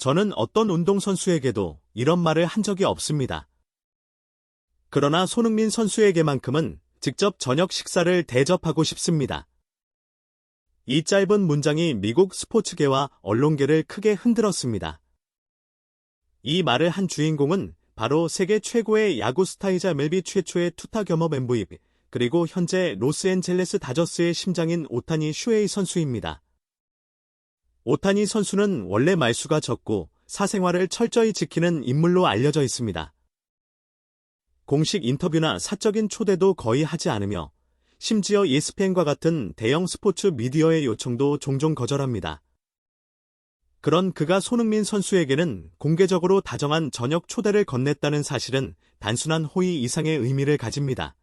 저는 어떤 운동선수에게도 이런 말을 한 적이 없습니다. 그러나 손흥민 선수에게만큼은 직접 저녁 식사를 대접하고 싶습니다. 이 짧은 문장이 미국 스포츠계와 언론계를 크게 흔들었습니다. 이 말을 한 주인공은 바로 세계 최고의 야구 스타이자 MLB 최초의 투타 겸업 MVP, 그리고 현재 로스앤젤레스 다저스의 심장인 오타니 슈헤이 선수입니다. 오타니 선수는 원래 말수가 적고 사생활을 철저히 지키는 인물로 알려져 있습니다. 공식 인터뷰나 사적인 초대도 거의 하지 않으며 심지어 ESPN과 같은 대형 스포츠 미디어의 요청도 종종 거절합니다. 그런 그가 손흥민 선수에게는 공개적으로 다정한 저녁 초대를 건넸다는 사실은 단순한 호의 이상의 의미를 가집니다.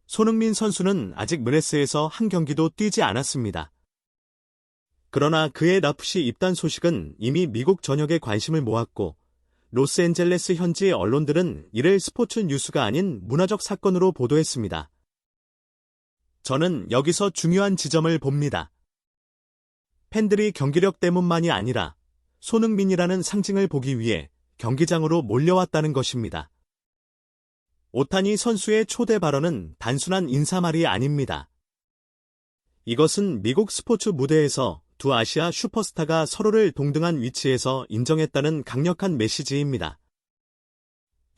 손흥민 선수는 아직 므네스에서 한 경기도 뛰지 않았습니다. 그러나 그의 라프시 입단 소식은 이미 미국 전역에 관심을 모았고 로스앤젤레스 현지 언론들은 이를 스포츠 뉴스가 아닌 문화적 사건으로 보도했습니다. 저는 여기서 중요한 지점을 봅니다. 팬들이 경기력 때문만이 아니라 손흥민이라는 상징을 보기 위해 경기장으로 몰려왔다는 것입니다. 오타니 선수의 초대 발언은 단순한 인사말이 아닙니다. 이것은 미국 스포츠 무대에서 두 아시아 슈퍼스타가 서로를 동등한 위치에서 인정했다는 강력한 메시지입니다.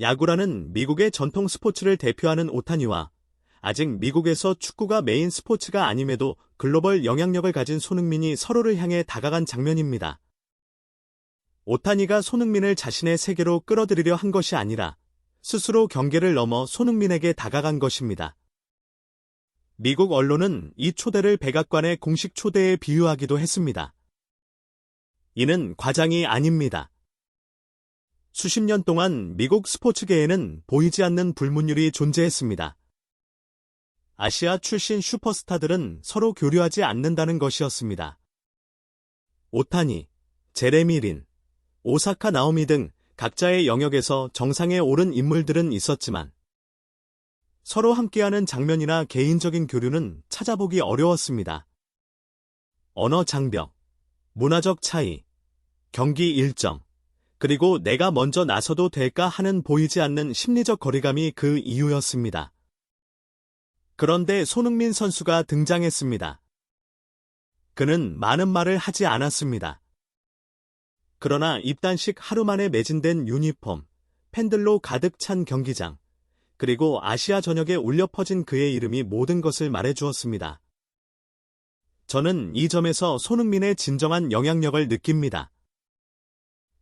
야구라는 미국의 전통 스포츠를 대표하는 오타니와 아직 미국에서 축구가 메인 스포츠가 아님에도 글로벌 영향력을 가진 손흥민이 서로를 향해 다가간 장면입니다. 오타니가 손흥민을 자신의 세계로 끌어들이려 한 것이 아니라 스스로 경계를 넘어 손흥민에게 다가간 것입니다. 미국 언론은 이 초대를 백악관의 공식 초대에 비유하기도 했습니다. 이는 과장이 아닙니다. 수십 년 동안 미국 스포츠계에는 보이지 않는 불문율이 존재했습니다. 아시아 출신 슈퍼스타들은 서로 교류하지 않는다는 것이었습니다. 오타니, 제레미 린, 오사카 나오미 등 각자의 영역에서 정상에 오른 인물들은 있었지만 서로 함께하는 장면이나 개인적인 교류는 찾아보기 어려웠습니다. 언어 장벽, 문화적 차이, 경기 일정, 그리고 내가 먼저 나서도 될까 하는 보이지 않는 심리적 거리감이 그 이유였습니다. 그런데 손흥민 선수가 등장했습니다. 그는 많은 말을 하지 않았습니다. 그러나 입단식 하루 만에 매진된 유니폼, 팬들로 가득 찬 경기장, 그리고 아시아 전역에 울려 퍼진 그의 이름이 모든 것을 말해주었습니다. 저는 이 점에서 손흥민의 진정한 영향력을 느낍니다.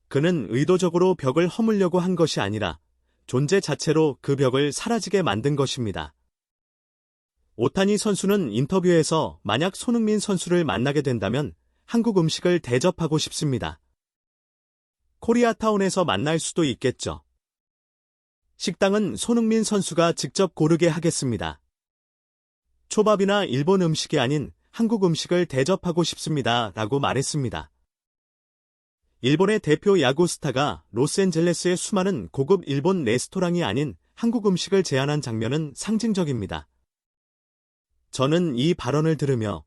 그는 의도적으로 벽을 허물려고 한 것이 아니라 존재 자체로 그 벽을 사라지게 만든 것입니다. 오타니 선수는 인터뷰에서 만약 손흥민 선수를 만나게 된다면 한국 음식을 대접하고 싶습니다. 코리아타운에서 만날 수도 있겠죠. 식당은 손흥민 선수가 직접 고르게 하겠습니다. 초밥이나 일본 음식이 아닌 한국 음식을 대접하고 싶습니다. 라고 말했습니다. 일본의 대표 야구 스타가 로스앤젤레스의 수많은 고급 일본 레스토랑이 아닌 한국 음식을 제안한 장면은 상징적입니다. 저는 이 발언을 들으며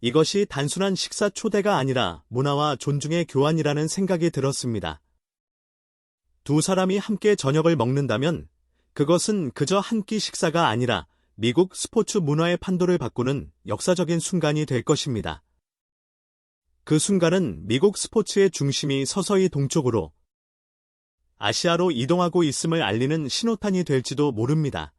이것이 단순한 식사 초대가 아니라 문화와 존중의 교환이라는 생각이 들었습니다. 두 사람이 함께 저녁을 먹는다면 그것은 그저 한 끼 식사가 아니라 미국 스포츠 문화의 판도를 바꾸는 역사적인 순간이 될 것입니다. 그 순간은 미국 스포츠의 중심이 서서히 동쪽으로 아시아로 이동하고 있음을 알리는 신호탄이 될지도 모릅니다.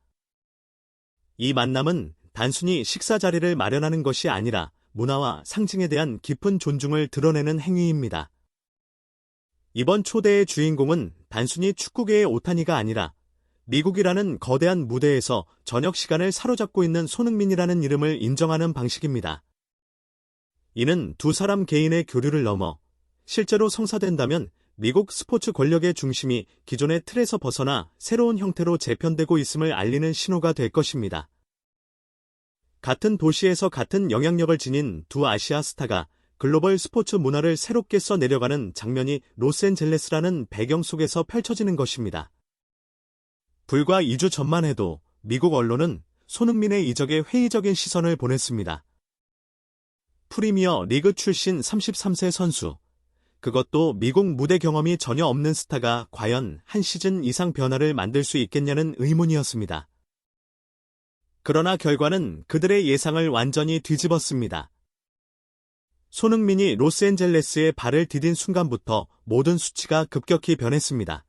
이 만남은 단순히 식사 자리를 마련하는 것이 아니라 문화와 상징에 대한 깊은 존중을 드러내는 행위입니다. 이번 초대의 주인공은 단순히 축구계의 오타니가 아니라 미국이라는 거대한 무대에서 저녁 시간을 사로잡고 있는 손흥민이라는 이름을 인정하는 방식입니다. 이는 두 사람 개인의 교류를 넘어 실제로 성사된다면 미국 스포츠 권력의 중심이 기존의 틀에서 벗어나 새로운 형태로 재편되고 있음을 알리는 신호가 될 것입니다. 같은 도시에서 같은 영향력을 지닌 두 아시아 스타가 글로벌 스포츠 문화를 새롭게 써내려가는 장면이 로스앤젤레스라는 배경 속에서 펼쳐지는 것입니다. 불과 2주 전만 해도 미국 언론은 손흥민의 이적에 회의적인 시선을 보냈습니다. 프리미어 리그 출신 33세 선수, 그것도 미국 무대 경험이 전혀 없는 스타가 과연 한 시즌 이상 변화를 만들 수 있겠냐는 의문이었습니다. 그러나 결과는 그들의 예상을 완전히 뒤집었습니다. 손흥민이 로스앤젤레스에 발을 디딘 순간부터 모든 수치가 급격히 변했습니다.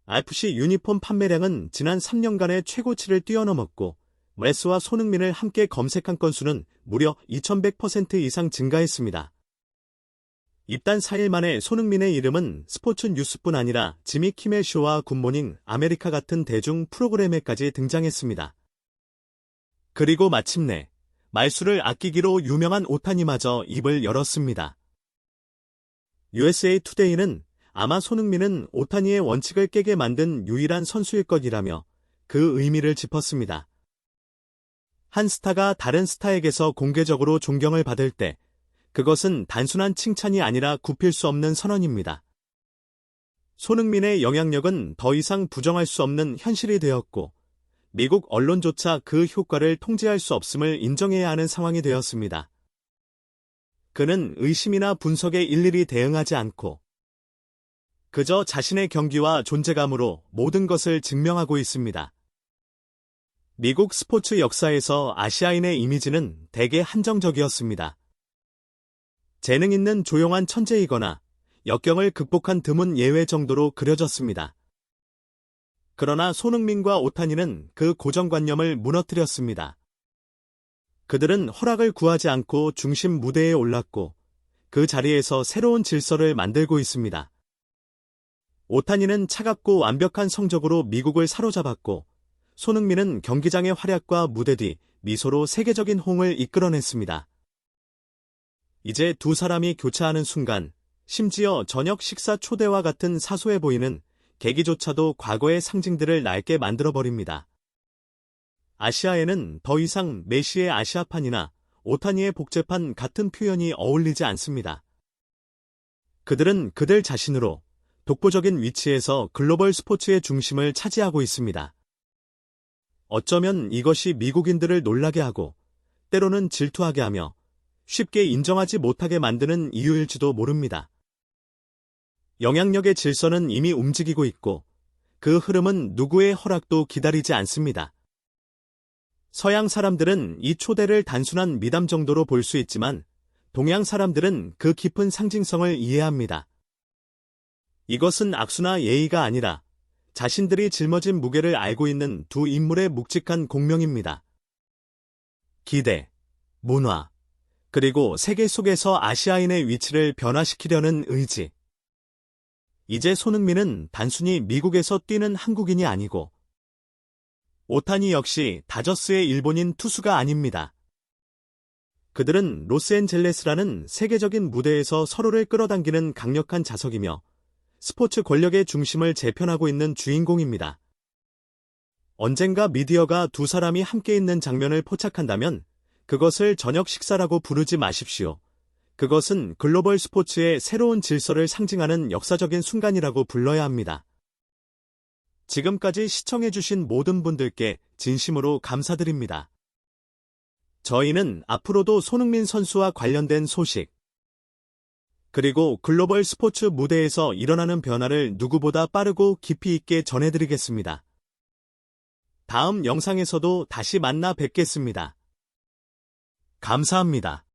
FC 유니폼 판매량은 지난 3년간의 최고치를 뛰어넘었고 메스와 손흥민을 함께 검색한 건수는 무려 2100% 이상 증가했습니다. 입단 4일 만에 손흥민의 이름은 스포츠 뉴스뿐 아니라 지미 키멜 쇼와 굿모닝 아메리카 같은 대중 프로그램에까지 등장했습니다. 그리고 마침내 말수를 아끼기로 유명한 오타니마저 입을 열었습니다. USA 투데이는 아마 손흥민은 오타니의 원칙을 깨게 만든 유일한 선수일 것이라며 그 의미를 짚었습니다. 한 스타가 다른 스타에게서 공개적으로 존경을 받을 때 그것은 단순한 칭찬이 아니라 굽힐 수 없는 선언입니다. 손흥민의 영향력은 더 이상 부정할 수 없는 현실이 되었고 미국 언론조차 그 효과를 통제할 수 없음을 인정해야 하는 상황이 되었습니다. 그는 의심이나 분석에 일일이 대응하지 않고 그저 자신의 경기와 존재감으로 모든 것을 증명하고 있습니다. 미국 스포츠 역사에서 아시아인의 이미지는 대개 한정적이었습니다. 재능 있는 조용한 천재이거나 역경을 극복한 드문 예외 정도로 그려졌습니다. 그러나 손흥민과 오타니는 그 고정관념을 무너뜨렸습니다. 그들은 허락을 구하지 않고 중심 무대에 올랐고 그 자리에서 새로운 질서를 만들고 있습니다. 오타니는 차갑고 완벽한 성적으로 미국을 사로잡았고 손흥민은 경기장의 활약과 무대 뒤 미소로 세계적인 호응을 이끌어냈습니다. 이제 두 사람이 교차하는 순간 심지어 저녁 식사 초대와 같은 사소해 보이는 계기조차도 과거의 상징들을 낡게 만들어버립니다. 아시아에는 더 이상 메시의 아시아판이나 오타니의 복제판 같은 표현이 어울리지 않습니다. 그들은 그들 자신으로 독보적인 위치에서 글로벌 스포츠의 중심을 차지하고 있습니다. 어쩌면 이것이 미국인들을 놀라게 하고 때로는 질투하게 하며 쉽게 인정하지 못하게 만드는 이유일지도 모릅니다. 영향력의 질서는 이미 움직이고 있고 그 흐름은 누구의 허락도 기다리지 않습니다. 서양 사람들은 이 초대를 단순한 미담 정도로 볼 수 있지만 동양 사람들은 그 깊은 상징성을 이해합니다. 이것은 악수나 예의가 아니라 자신들이 짊어진 무게를 알고 있는 두 인물의 묵직한 공명입니다. 기대, 문화, 그리고 세계 속에서 아시아인의 위치를 변화시키려는 의지. 이제 손흥민은 단순히 미국에서 뛰는 한국인이 아니고 오타니 역시 다저스의 일본인 투수가 아닙니다. 그들은 로스앤젤레스라는 세계적인 무대에서 서로를 끌어당기는 강력한 자석이며 스포츠 권력의 중심을 재편하고 있는 주인공입니다. 언젠가 미디어가 두 사람이 함께 있는 장면을 포착한다면 그것을 저녁 식사라고 부르지 마십시오. 그것은 글로벌 스포츠의 새로운 질서를 상징하는 역사적인 순간이라고 불러야 합니다. 지금까지 시청해주신 모든 분들께 진심으로 감사드립니다. 저희는 앞으로도 손흥민 선수와 관련된 소식, 그리고 글로벌 스포츠 무대에서 일어나는 변화를 누구보다 빠르고 깊이 있게 전해드리겠습니다. 다음 영상에서도 다시 만나 뵙겠습니다. 감사합니다.